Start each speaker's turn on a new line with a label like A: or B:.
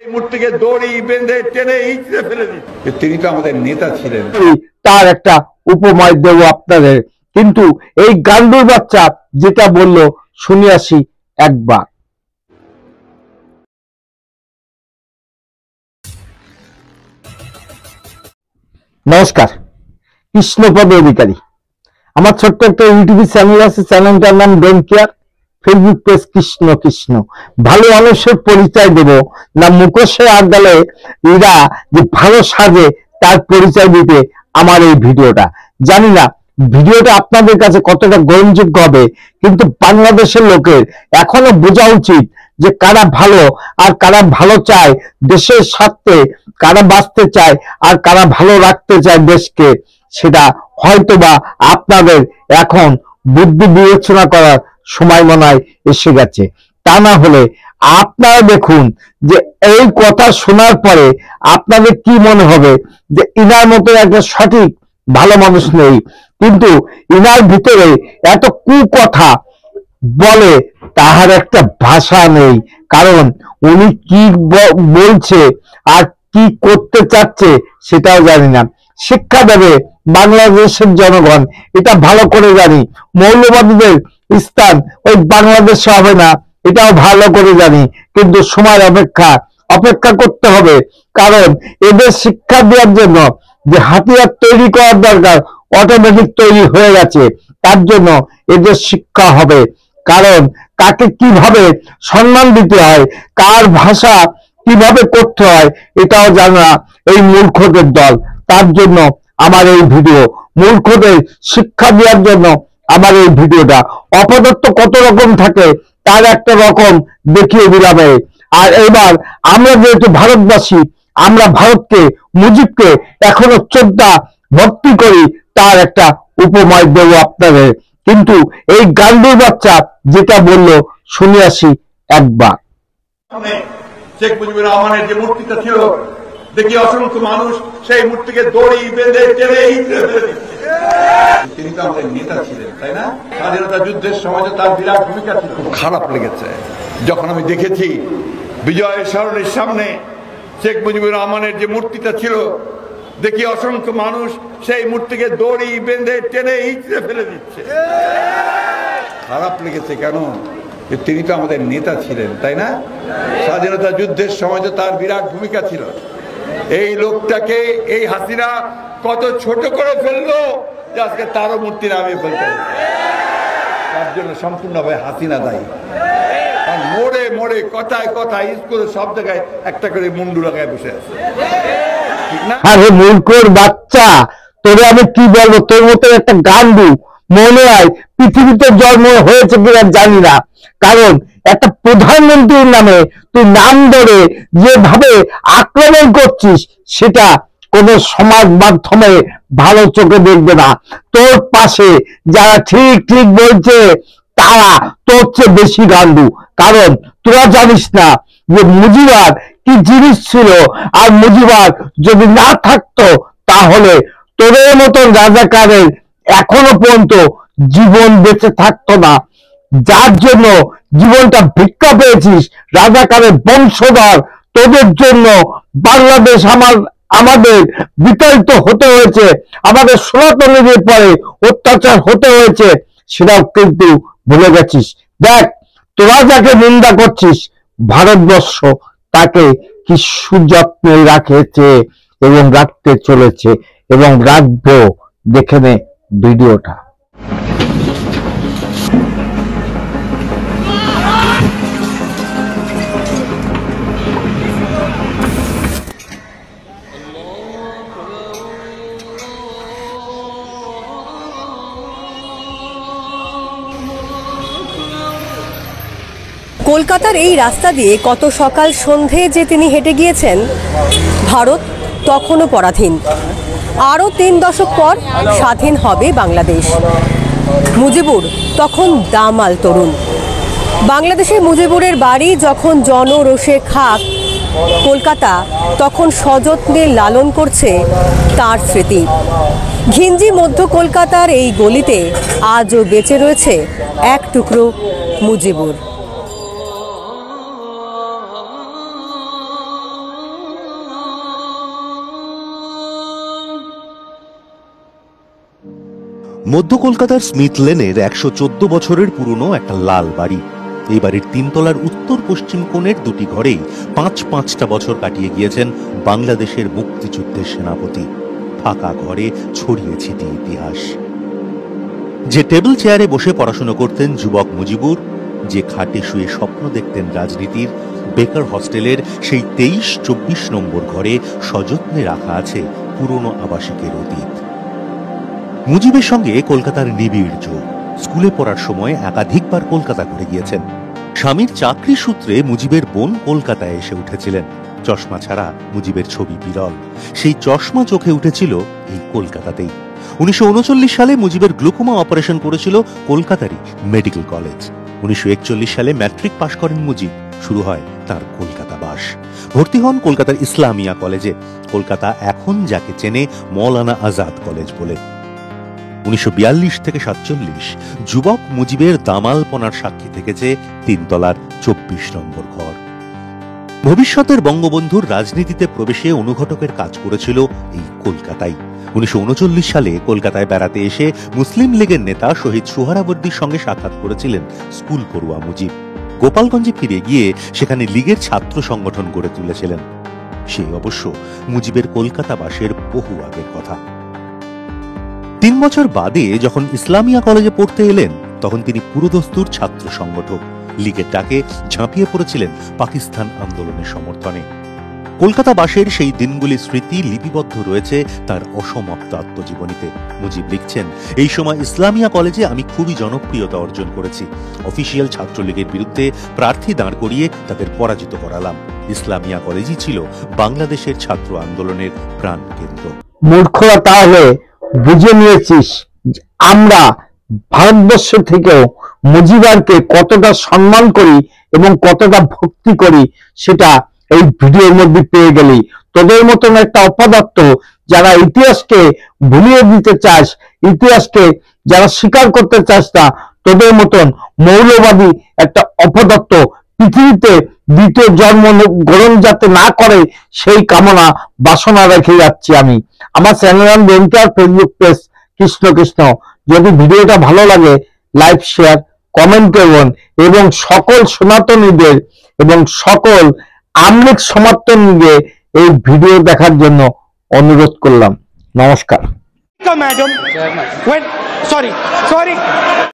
A: মূর্তিকে দড়ি বেঁধে টেনে ইঁচড়ে ফেলে দিচ্ছে। তিনি তো আমাদের নেতা ছিলেন।
B: তার একটা উপমা দেব আপনাদের, কিন্তু এই গান্ডুর বাচ্চা যেটা বলল শুনে আসি একবার। নমস্কার, কৃষ্ণপদ অধিকারী। আমার ছোট্ট একটা ইউটিউব চ্যানেল আছে, চ্যানেলটার নাম don't care. Facebook page Krishna Krishna. ভালো মানুষের পরিচয় দেব না মুখোশের আড়ালে এরা যে ভালো সাজে তার পরিচয় দিতে আমার এই ভিডিওটা। জানি না ভিডিওটা আপনাদের কাছে কতটা গ্রহণযোগ্য হবে, কিন্তু বাংলাদেশের লোকের এখনো বোঝা উচিত যে কারা ভালো আর কারা ভালো চায় দেশের স্বার্থে, কারা বাঁচতে চায় আর কারা ভালো রাখতে চায় দেশকে। সেটা হয়তোবা আপনাদের এখন বুদ্ধি বিবেচনা করার সময় মনে হয় এসে গেছে। তা না হলে আপনারা দেখুন যে এই কথা শোনার পরে আপনাদের কি মনে হবে যে ইনার মতো একটা সঠিক ভালো মানুষ নেই, কিন্তু ইনার ভিতরে এত কুকথা বলে তাহার একটা ভাষা নেই। কারণ উনি কি বলছে আর কি করতে চাচ্ছে সেটাও জানি না। শিক্ষা দেবে বাংলাদেশের জনগণ, এটা ভালো করে জানি। মৌলবাদীদের স্থান ওই বাংলাদেশে হবে না, এটাও ভালো করে জানি, কিন্তু সময় অপেক্ষা করতে হবে। কারণ এদের শিক্ষা দেওয়ার জন্য যে হাতিয়ার তৈরি করার দরকার অটোমেটিক তৈরি হয়ে গেছে। তার জন্য এদের শিক্ষা হবে। কারণ কাকে কিভাবে সম্মান দিতে হয়, কার ভাষা কিভাবে করতে হয় এটাও জানা এই মূর্খদের দল। তার জন্য আমার এই ভিডিও, মূর্খদের শিক্ষা দেওয়ার জন্য আমার এই ভিডিওটা। অপদার্থ কত রকম থাকে তার একটা রকম দেখিয়ে দিলাম। আর এবার আমরা যেহেতু ভারতবাসী, আমরা ভারতকে, মুজিবকে এখনো শ্রদ্ধা ভক্তি করি, তার একটা উপমা দেব আপনাদের। কিন্তু এই গান্ডুর বাচ্চা যেটা বলল শুনে আসি একবার।
A: শেখ মুজিবুর রহমানের যে মূর্তিটা ছিল, দেখি অসংখ্য মানুষ সেই মূর্তিকে দড়ি বেঁধে টেনে ইঁচড়ে ফেলে দিচ্ছে। তিনি তো আমাদের নেতা ছিলেন, তাই না? স্বাধীনতা যুদ্ধের সময় তার বিরাট ভূমিকা ছিল। খারাপ লেগেছে যখন আমি দেখেছি বিজয় সরণির সামনে শেখ মুজিবুর রহমানের যে মূর্তিটা ছিল, দেখি অসংখ্য মানুষ সেই মূর্তিকে দড়ি বেঁধে টেনে ইঁচড়ে ফেলে দিচ্ছে। খারাপ লেগেছে কেন? তিনি তো আমাদের নেতা ছিলেন, তাই না? স্বাধীনতা যুদ্ধের সময় তো তার বিরাট ভূমিকা ছিল। এই লোকটাকে এই হাসিনা কত ছোট করে ফেললো যে আজকে তারও মূর্তি নামিয়ে ফেলতে। তার জন্য সম্পূর্ণভাবে হাসিনা দায়ী। মোড়ে মোড়ে কথায় কথায় স্কুলে সব জায়গায় একটা করে মুন্ডু লাগায় বসে আছে, ঠিক না?
B: আরে মূর্খর বাচ্চা, তোরে আমি কি বলবো? তোর মতো একটা গান্ডু মনে হয় পৃথিবীতে জন্ম হয়েছে কিনা জানি না। কারণ একটা প্রধানমন্ত্রীর নামে তুই নাম ধরে যেভাবে আক্রমণ করছিস সেটা কোন সমাজ মাধ্যমে ভালো চোখে দেখবে না। তোর পাশে যারা ঠিক ঠিক বলছে তারা তোর চেয়ে বেশি গান্ডু। কারণ তোরা জানিস না যে মুজিবার কি জিনিস ছিল, আর মুজিবার যদি না থাকতো তাহলে তোদের মতন রাজাকারের এখনো পর্যন্ত জীবন বেঁচে থাকতো না। যার জন্য জীবনটা ভিক্ষা পেয়েছিস, রাজাকারের বংশধর, তোদের জন্য বাংলাদেশ আমাদের বিতাড়িত হতে হয়েছে, আমাদের সনাতনীদের পরে অত্যাচার হতে হয়েছে, সেটাও কিন্তু ভুলে গেছিস। দেখ, তোরা যাকে নিন্দা করছিস ভারতবর্ষ তাকে কি সুযত্নে রাখেছে এবং রাখতে চলেছে এবং রাখবো। দেখে নে ভিডিওটা।
C: কলকাতার এই রাস্তা দিয়ে কত সকাল সন্ধে যে তিনি হেঁটে গিয়েছেন। ভারত তখনও পরাধীন, আরও 3 দশক পর স্বাধীন হবে বাংলাদেশ। মুজিবুর তখন দামাল তরুণ। বাংলাদেশের মুজিবুরের বাড়ি যখন জনরোষে খাক, কলকাতা তখন সযত্নে লালন করছে তার স্মৃতি। ঘিঞ্জি মধ্য কলকাতার এই গলিতে আজও বেঁচে রয়েছে এক টুকরো মুজিবুর।
D: মধ্য কলকাতার স্মিথ লেনের 114 বছরের পুরনো একটা লাল বাড়ি। এই বাড়ির 3 তলার উত্তর পশ্চিম কোণের 2টি ঘরেই 5-5টা বছর কাটিয়ে গিয়েছেন বাংলাদেশের মুক্তিযুদ্ধের সেনাপতি। ফাঁকা ঘরে ছড়িয়ে ছিটিয়ে ইতিহাস। যে টেবিল চেয়ারে বসে পড়াশোনা করতেন যুবক মুজিবুর, যে খাটে শুয়ে স্বপ্ন দেখতেন রাজনীতির, বেকার হস্টেলের সেই 23-24 নম্বর ঘরে সযত্নে রাখা আছে পুরনো আবাসিকের অতীত। মুজিবের সঙ্গে কলকাতার নিবিড় যোগ। স্কুলে পড়ার সময় একাধিকবার কলকাতা ঘুরে গিয়েছেন। স্বামীর চাকরি সূত্রে মুজিবের বোন কলকাতায় এসে উঠেছিলেন। চশমা ছাড়া মুজিবের ছবি বিরল। সেই চশমা চোখে উঠেছিল এই কলকাতাতেই। 1939 সালে মুজিবের গ্লুকোমা অপারেশন করেছিল কলকাতারই মেডিকেল কলেজ। 1941 সালে ম্যাট্রিক পাশ করেন মুজিব। শুরু হয় তার কলকাতা বাস। ভর্তি হন কলকাতার ইসলামিয়া কলেজে। কলকাতা এখন যাকে চেনে মৌলানা আজাদ কলেজ বলে। 1942 থেকে 47 যুবক মুজিবের দামালপনার সাক্ষী থেকেছে 3 তলার 24 নম্বর ঘর। ভবিষ্যতের বঙ্গবন্ধুর রাজনীতিতে প্রবেশে অনুঘটকের কাজ করেছিল এই কলকাতায়। 1939 সালে কলকাতায় বেড়াতে এসে মুসলিম লীগের নেতা শহীদ সোহরাবর্দীর সঙ্গে সাক্ষাৎ করেছিলেন স্কুল পড়ুয়া মুজিব। গোপালগঞ্জে ফিরে গিয়ে সেখানে লীগের ছাত্র সংগঠন গড়ে তুলেছিলেন। সেই অবশ্য মুজিবের কলকাতা বাসের বহু আগের কথা। 3 বছর বাদে যখন ইসলামিয়া কলেজে পড়তে এলেন, তখন তিনি পুরোদস্তুর ছাত্র সংগঠক। লীগের ডাকে ঝাঁপিয়ে পড়েছিলেন পাকিস্তান আন্দোলনের সমর্থনে। কলকাতা বাসের সেই দিনগুলির স্মৃতি লিপিবদ্ধ রয়েছে তার অসমাপ্ত আত্মজীবনীতে। মুজিব লিখছেন, এই সময় ইসলামিয়া কলেজে আমি খুবই জনপ্রিয়তা অর্জন করেছি। অফিসিয়াল ছাত্রলীগের বিরুদ্ধে প্রার্থী দাঁড় করিয়ে তাদের পরাজিত করালাম। ইসলামিয়া কলেজই ছিল বাংলাদেশের ছাত্র আন্দোলনের প্রাণ কেন্দ্র।
B: মূর্খরা তাহলে বুঝে নিয়েছিস আমরা ভারতবর্ষ থেকেও মুজিবারকে কতটা সম্মান করি এবং কতটা ভক্তি করি, সেটা এই ভিডিওর মধ্যে পেয়ে গেলি। তোদের মতন একটা অপদার্থ যারা ইতিহাসকে ভুলিয়ে দিতে চাস, ইতিহাসকে যারা স্বীকার করতে চাস না, তোদের মতন মৌলবাদী একটা অপদার্থ পৃথিবীতে দ্বিতীয় জন্ম গ্রহণ যাতে না করে সেই কামনা বাসনা রেখে যাচ্ছি আমি। আমার চ্যানেল নাম ডেনকেয়ার, ফেসবুক পেজ কৃষ্ণ কৃষ্ণ। যদি ভিডিওটা ভালো লাগে লাইক, শেয়ার, কমেন্ট করবেন এবং সকল সনাতনীদের এবং সকল আমলিক সমর্থনদের এই ভিডিও দেখার জন্য অনুরোধ করলাম। নমস্কার।
E: Madam, when sorry.